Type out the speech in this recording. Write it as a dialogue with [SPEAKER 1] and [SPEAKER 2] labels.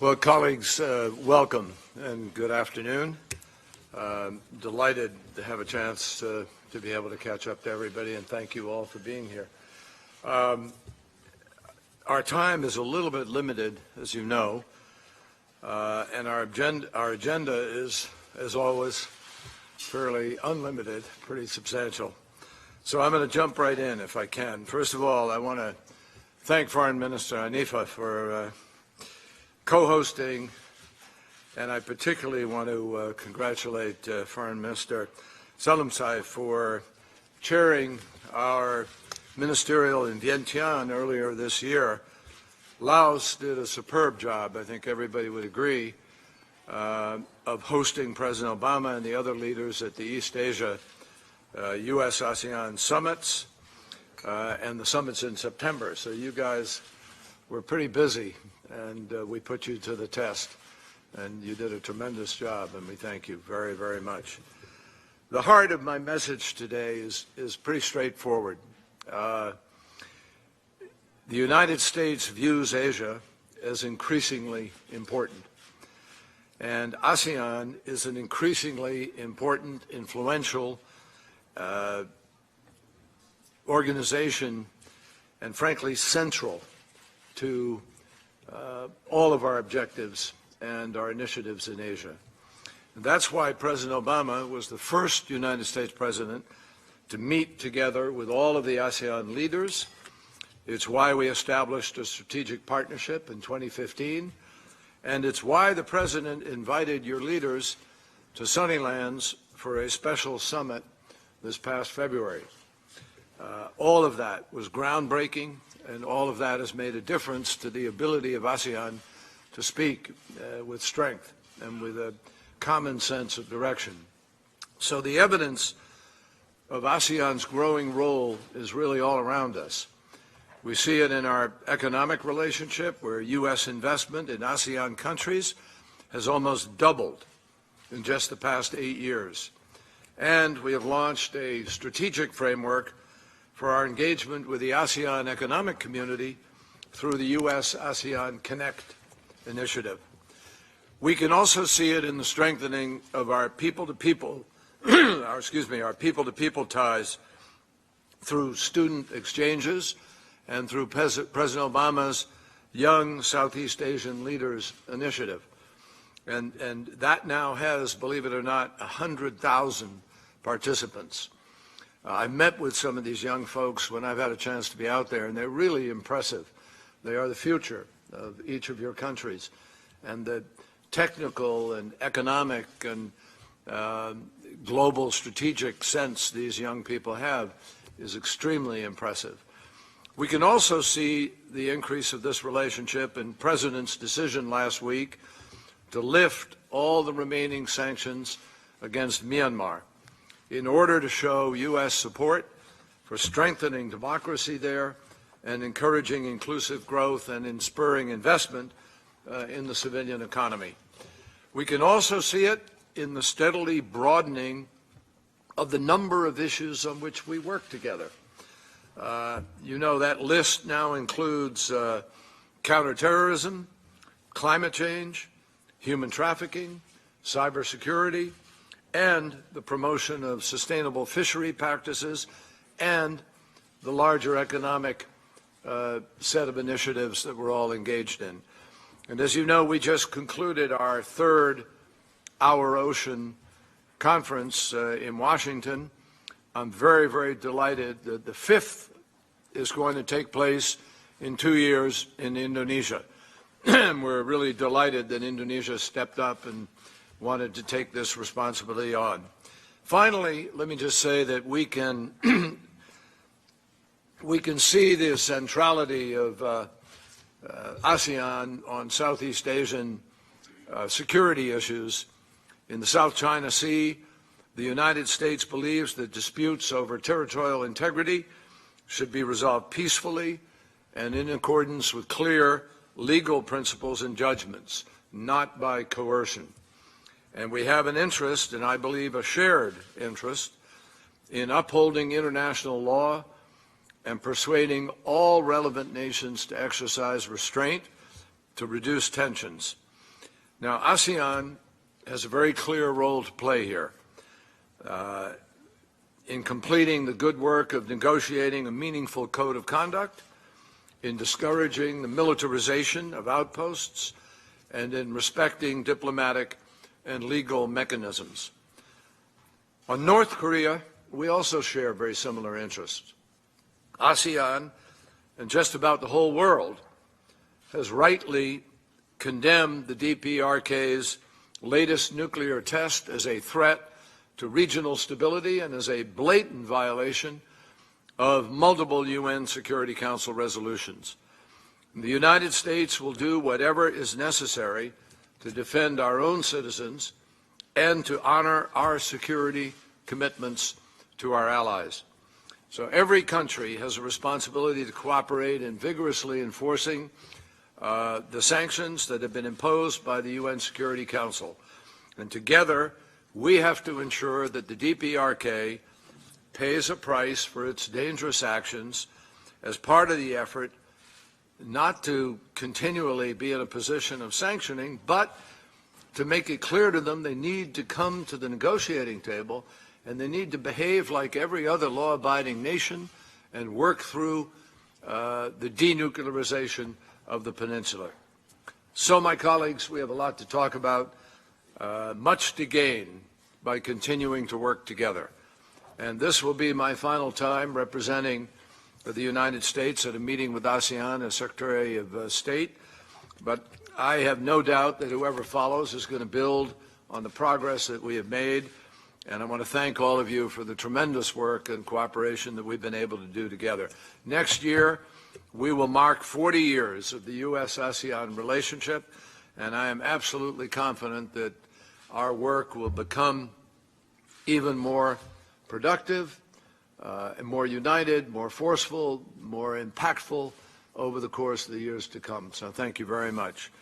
[SPEAKER 1] Well, colleagues, welcome and good afternoon. Delighted to have a chance to be able to catch up to everybody, and thank you all for being here. Our time is a little bit limited, as you know, and our agenda is, as always, fairly unlimited, pretty substantial. So I'm going to jump right in if I can. First of all, I want to thank Foreign Minister Hanifeh for co-hosting, and I particularly want to congratulate Foreign Minister Salimzai for chairing our ministerial in Vientiane earlier this year. Laos did a superb job, I think everybody would agree, of hosting President Obama and the other leaders at the East Asia U.S.-ASEAN summits and the summits in September. So you guys were pretty busy, and we put you to the test, and you did a tremendous job, and we thank you very, very much. The heart of my message today is pretty straightforward. The United States views Asia as increasingly important, and ASEAN is an increasingly important, influential organization, and frankly central to all of our objectives and our initiatives in Asia. And that's why President Obama was the first United States president to meet together with all of the ASEAN leaders. It's why we established a strategic partnership in 2015, and it's why the president invited your leaders to Sunnylands for a special summit this past February. All of that was groundbreaking, and all of that has made a difference to the ability of ASEAN to speak with strength and with a common sense of direction. So the evidence of ASEAN's growing role is really all around us. We see it in our economic relationship, where U.S. investment in ASEAN countries has almost doubled in just the past 8 years. And we have launched a strategic framework for our engagement with the ASEAN economic community through the U.S.-ASEAN Connect initiative. We can also see it in the strengthening of our people-to-people, our people-to-people ties through student exchanges and through President Obama's Young Southeast Asian Leaders Initiative. And that now has, believe it or not, 100,000 participants. I've met with some of these young folks when I've had a chance to be out there, and they're really impressive. They are the future of each of your countries. And the technical and economic and global strategic sense these young people have is extremely impressive. We can also see the increase of this relationship in President's decision last week to lift all the remaining sanctions against Myanmar in order to show U.S. support for strengthening democracy there and encouraging inclusive growth and in spurring investment in the civilian economy. We can also see it in the steadily broadening of the number of issues on which we work together. You know, that list now includes counterterrorism, climate change, human trafficking, cybersecurity, and the promotion of sustainable fishery practices, and the larger economic set of initiatives that we're all engaged in. And as you know, we just concluded our third Our Ocean conference in Washington. I'm very, very delighted that the fifth is going to take place in 2 years in Indonesia. And we're really delighted that Indonesia stepped up and wanted to take this responsibility on. Finally, let me just say that we can see the centrality of ASEAN on Southeast Asian security issues. In the South China Sea, the United States believes that disputes over territorial integrity should be resolved peacefully and in accordance with clear legal principles and judgments, not by coercion. And we have an interest, and I believe a shared interest, in upholding international law and persuading all relevant nations to exercise restraint to reduce tensions. Now, ASEAN has a very clear role to play here in completing the good work of negotiating a meaningful code of conduct, in discouraging the militarization of outposts, and in respecting diplomatic and legal mechanisms. On North Korea, we also share very similar interests. ASEAN, and just about the whole world, has rightly condemned the DPRK's latest nuclear test as a threat to regional stability and as a blatant violation of multiple UN Security Council resolutions. The United States will do whatever is necessary to defend our own citizens and to honor our security commitments to our allies. So every country has a responsibility to cooperate in vigorously enforcing the sanctions that have been imposed by the UN Security Council. And together, we have to ensure that the DPRK pays a price for its dangerous actions as part of the effort not to continually be in a position of sanctioning, but to make it clear to them they need to come to the negotiating table and they need to behave like every other law-abiding nation and work through the denuclearization of the peninsula. So, my colleagues, we have a lot to talk about, much to gain by continuing to work together. And this will be my final time representing the United States at a meeting with ASEAN as Secretary of State. But I have no doubt that whoever follows is going to build on the progress that we have made. And I want to thank all of you for the tremendous work and cooperation that we've been able to do together. Next year, we will mark 40 years of the U.S.-ASEAN relationship, and I am absolutely confident that our work will become even more productive, and more united, more forceful, more impactful over the course of the years to come. So thank you very much.